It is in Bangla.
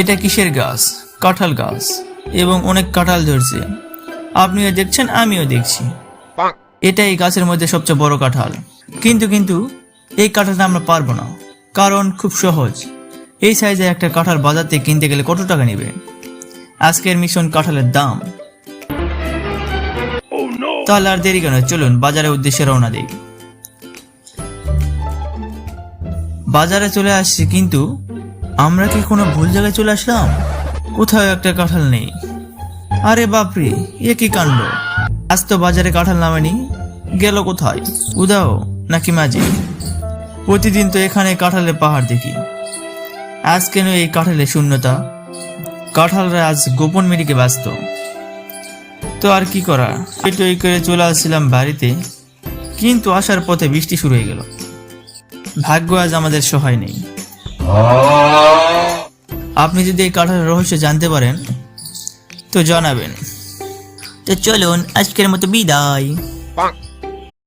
এটা কিসের গাছ? কাঁঠাল গাছ, এবং অনেক কাঁঠাল ধরছে। আপনিও দেখছেন, আমিও দেখছি। এটা এই গাছের মধ্যে সবচেয়ে বড় কাঁঠাল। কিন্তু কিন্তু এই কাঁঠালটা আমরা পারবো না, কারণ খুব সহজ। এই সাইজের একটা কাঁঠাল বাজার থেকে কিনতে গেলে কত টাকা নেবে? আজকের মিশন কাঁঠালের দাম। তাহলে আর দেরি কেন, চলুন বাজারের উদ্দেশ্যে রওনা দিই। বাজারে চলে আসছি, কিন্তু আমরা কি কোনো ভুল জায়গায় চলে আসলাম? কোথাও একটা কাঁঠাল নেই। আরে বাপরে, এ কি কাণ্ড! আজ তো বাজারে কাঁঠাল নামেনি, গেল কোথায়? উদাও নাকি মাঝি? প্রতিদিন তো এখানে কাঁঠালের পাহাড় দেখি, আজ কেন এই কাঁঠালের শূন্যতা? কাঁঠালরা আজ গোপন মেডিকে ব্যস্ত। তো আর কি করা, টই করে চলে আসছিলাম বাড়িতে, কিন্তু আসার পথে বৃষ্টি শুরু হয়ে গেল। ভাগ্য আজ আমাদের সহায় নেই। আপনি যদি এই কাঁঠালের রহস্য জানতে পারেন তো জানাবেন। তো চলুন, আজকের মতো বিদায়।